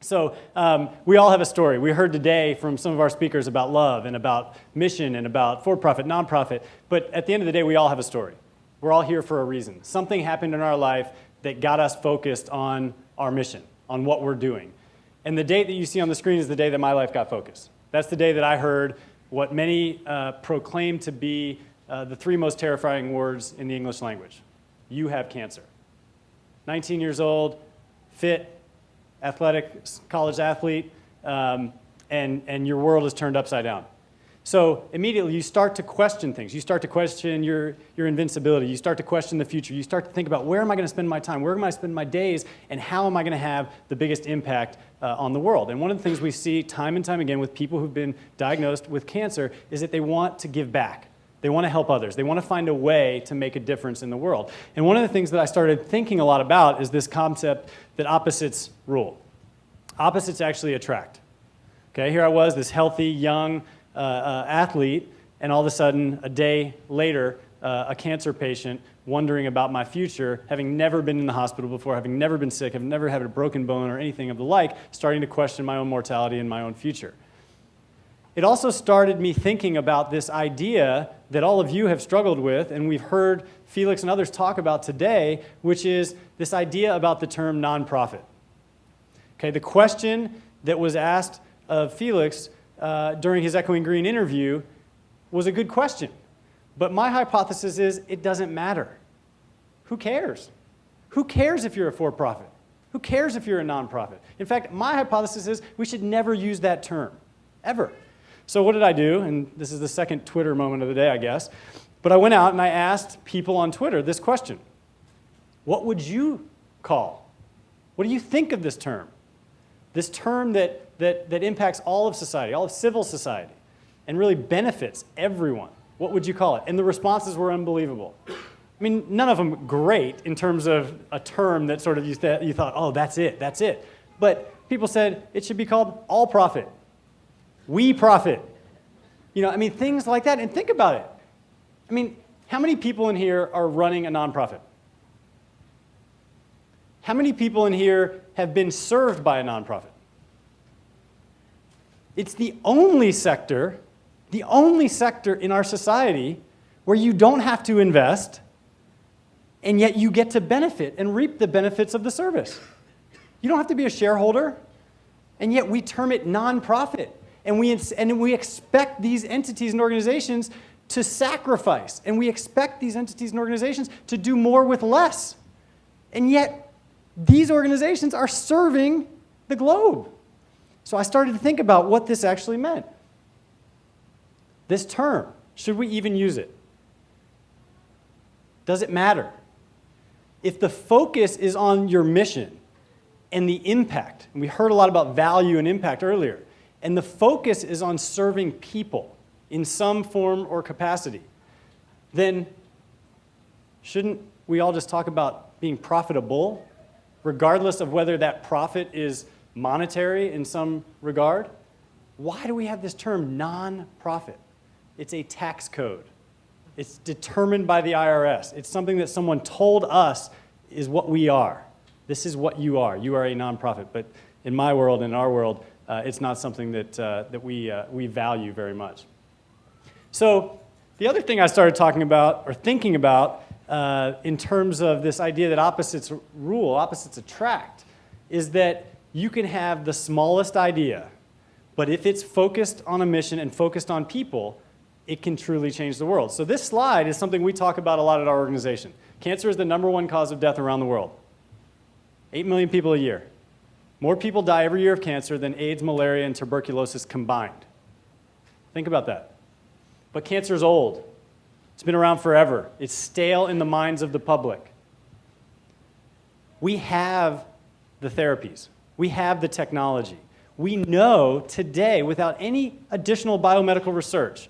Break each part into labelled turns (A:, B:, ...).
A: So we all have a story. We heard today from some of our speakers about love and about mission and about for-profit, nonprofit. But at the end of the day, we all have a story. We're all here for a reason. Something happened in our life that got us focused on our mission, on what we're doing. And the date that you see on the screen is the day that my life got focused. That's the day that I heard what many proclaim to be the three most terrifying words in the English language. You have cancer. 19 years old, fit, athletic, college athlete, and your world is turned upside down. So immediately you start to question things. You start to question your invincibility. You start to question the future. You start to think about, where am I going to spend my time? Where am I going to spend my days? And how am I going to have the biggest impact on the world? And one of the things we see time and time again with people who've been diagnosed with cancer is that they want to give back. They want to help others. They want to find a way to make a difference in the world. And one of the things that I started thinking a lot about is this concept that opposites rule. Opposites actually attract. Okay, here I was, this healthy, young athlete, and all of a sudden, a day later, a cancer patient wondering about my future, having never been in the hospital before, having never been sick, having never had a broken bone or anything of the like, starting to question my own mortality and my own future. It also started me thinking about this idea that all of you have struggled with, and we've heard Felix and others talk about today, which is this idea about the term nonprofit. Okay, the question that was asked of Felix during his Echoing Green interview was a good question. But my hypothesis is it doesn't matter. Who cares? Who cares if you're a for-profit? Who cares if you're a nonprofit? In fact, my hypothesis is we should never use that term, ever. So what did I do? And this is the second Twitter moment of the day, I guess. But I went out and I asked people on Twitter this question. What would you call? What do you think of this term? This term that impacts all of society, all of civil society, and really benefits everyone. What would you call it? And the responses were unbelievable. I mean, none of them great in terms of a term that sort of you thought, oh, that's it. But people said it should be called all profit. We profit. You know, I mean, things like that. And think about it. I mean, how many people in here are running a nonprofit? How many people in here have been served by a nonprofit? It's the only sector in our society where you don't have to invest, and yet you get to benefit and reap the benefits of the service. You don't have to be a shareholder, and yet we term it nonprofit. And we expect these entities and organizations to sacrifice, and we expect these entities and organizations to do more with less. And yet, these organizations are serving the globe. So I started to think about what this actually meant. This term, should we even use it? Does it matter? If the focus is on your mission and the impact, and we heard a lot about value and impact earlier, and the focus is on serving people in some form or capacity, then shouldn't we all just talk about being profitable, regardless of whether that profit is monetary in some regard? Why do we have this term non-profit? It's a tax code. It's determined by the IRS. It's something that someone told us is what we are. This is what you are. You are a nonprofit. But in my world, in our world, it's not something that we value very much. So the other thing I started talking about or thinking about in terms of this idea that opposites rule, opposites attract, is that you can have the smallest idea, but if it's focused on a mission and focused on people, it can truly change the world. So this slide is something we talk about a lot at our organization. Cancer is the #1 cause of death around the world. 8 million people a year. More people die every year of cancer than AIDS, malaria, and tuberculosis combined. Think about that. But cancer is old. It's been around forever. It's stale in the minds of the public. We have the therapies. We have the technology. We know today, without any additional biomedical research,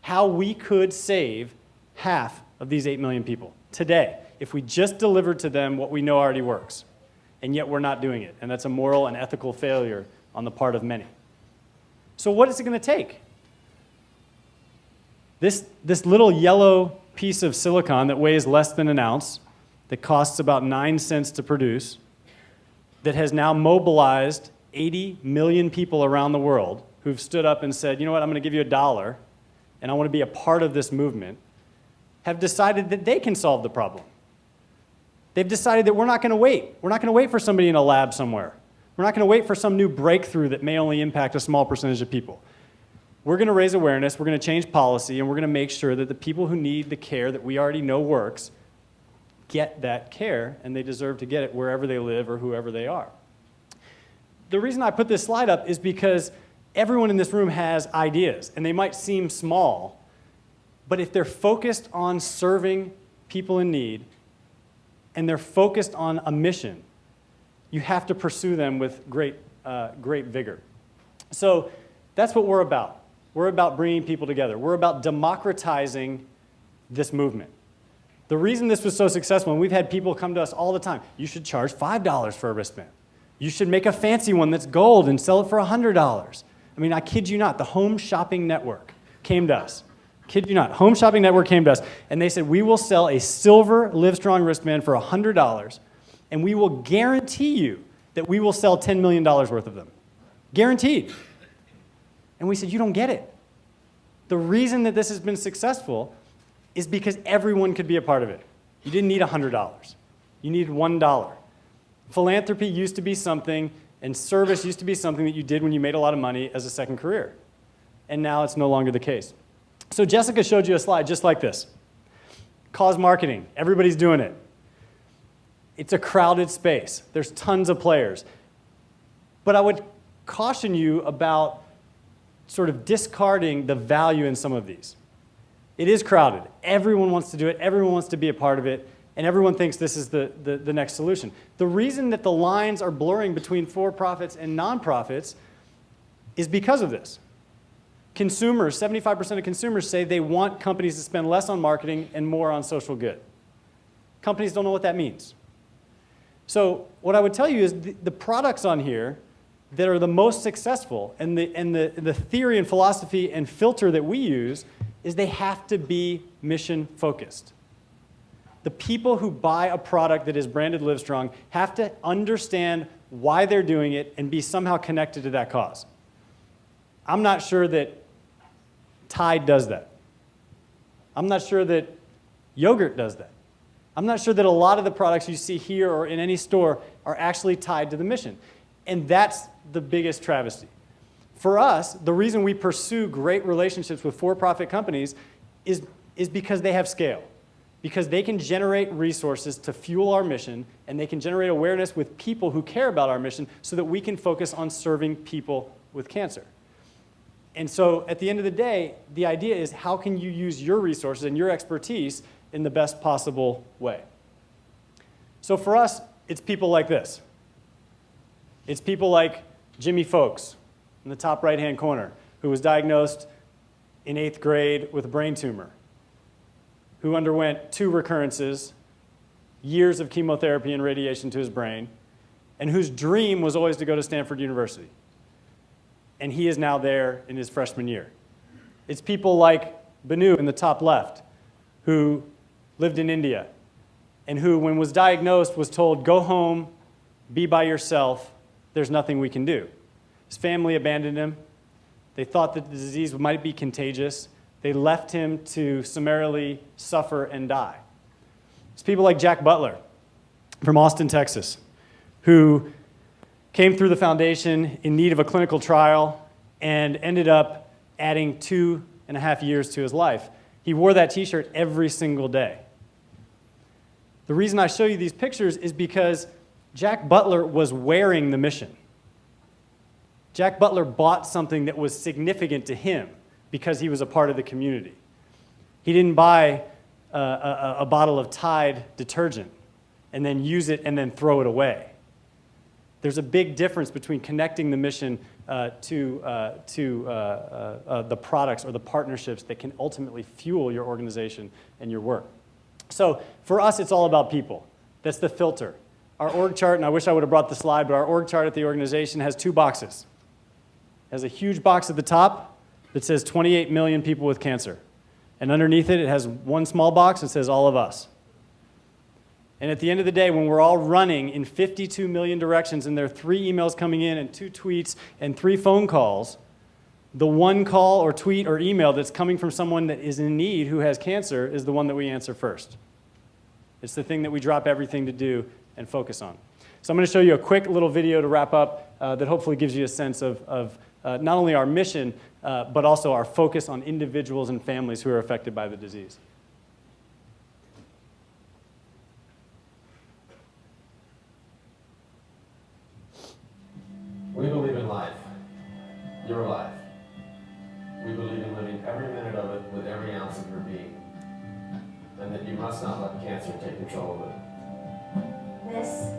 A: how we could save half of these 8 million people today if we just delivered to them what we know already works. And yet we're not doing it. And that's a moral and ethical failure on the part of many. So what is it going to take? This little yellow piece of silicon that weighs less than an ounce, that costs about 9 cents to produce, that has now mobilized 80 million people around the world who've stood up and said, you know what, I'm going to give you $1, and I want to be a part of this movement, have decided that they can solve the problem. They've decided that we're not going to wait. We're not going to wait for somebody in a lab somewhere. We're not going to wait for some new breakthrough that may only impact a small percentage of people. We're going to raise awareness, we're going to change policy, and we're going to make sure that the people who need the care that we already know works get that care, and they deserve to get it wherever they live or whoever they are. The reason I put this slide up is because everyone in this room has ideas, and they might seem small, but if they're focused on serving people in need, and they're focused on a mission, you have to pursue them with great vigor. So that's what we're about. We're about bringing people together. We're about democratizing this movement. The reason this was so successful, and we've had people come to us all the time, you should charge $5 for a wristband. You should make a fancy one that's gold and sell it for $100. I mean, I kid you not, the Home Shopping Network came to us. Kid you not, Home Shopping Network came to us, and they said, we will sell a silver LiveStrong wristband for $100, and we will guarantee you that we will sell $10 million worth of them. Guaranteed. And we said, you don't get it. The reason that this has been successful is because everyone could be a part of it. You didn't need $100. You needed $1. Philanthropy used to be something, and service used to be something that you did when you made a lot of money as a second career. And now it's no longer the case. So Jessica showed you a slide just like this. Cause marketing. Everybody's doing it. It's a crowded space. There's tons of players. But I would caution you about sort of discarding the value in some of these. It is crowded. Everyone wants to do it. Everyone wants to be a part of it. And everyone thinks this is the next solution. The reason that the lines are blurring between for-profits and nonprofits is because of this. Consumers, 75% of consumers say they want companies to spend less on marketing and more on social good. Companies don't know what that means. So what I would tell you is the products on here that are the most successful, and the theory and philosophy and filter that we use is they have to be mission focused. The people who buy a product that is branded LiveStrong have to understand why they're doing it and be somehow connected to that cause. I'm not sure that Tide does that. I'm not sure that yogurt does that. I'm not sure that a lot of the products you see here or in any store are actually tied to the mission. And that's the biggest travesty. For us, the reason we pursue great relationships with for-profit companies is because they have scale. Because they can generate resources to fuel our mission, and they can generate awareness with people who care about our mission so that we can focus on serving people with cancer. And so at the end of the day, the idea is how can you use your resources and your expertise in the best possible way? So for us, it's people like this. It's people like Jimmy Folks in the top right-hand corner, who was diagnosed in 8th grade with a brain tumor, who underwent 2 recurrences, years of chemotherapy and radiation to his brain, and whose dream was always to go to Stanford University. And he is now there in his freshman year. It's people like Banu in the top left, who lived in India, and who, when was diagnosed, was told, go home, be by yourself, there's nothing we can do. His family abandoned him. They thought that the disease might be contagious. They left him to summarily suffer and die. It's people like Jack Butler from Austin, Texas, who came through the foundation in need of a clinical trial and ended up adding 2.5 years to his life. He wore that t-shirt every single day. The reason I show you these pictures is because Jack Butler was wearing the mission. Jack Butler bought something that was significant to him because he was a part of the community. He didn't buy a bottle of Tide detergent and then use it and then throw it away. There's a big difference between connecting the mission to the products or the partnerships that can ultimately fuel your organization and your work. So for us, it's all about people. That's the filter. Our org chart, and I wish I would have brought the slide, but our org chart at the organization has 2 boxes. It has a huge box at the top that says 28 million people with cancer. And underneath it, it has one small box that says all of us. And at the end of the day, when we're all running in 52 million directions and there are 3 emails coming in and 2 tweets and 3 phone calls, the one call or tweet or email that's coming from someone that is in need who has cancer is the one that we answer first. It's the thing that we drop everything to do and focus on. So I'm going to show you a quick little video to wrap up that hopefully gives you a sense of not only our mission, but also our focus on individuals and families who are affected by the disease.
B: We believe in life, your life. We believe in living every minute of it with every ounce of your being, and that you must not let cancer take control of it.
C: This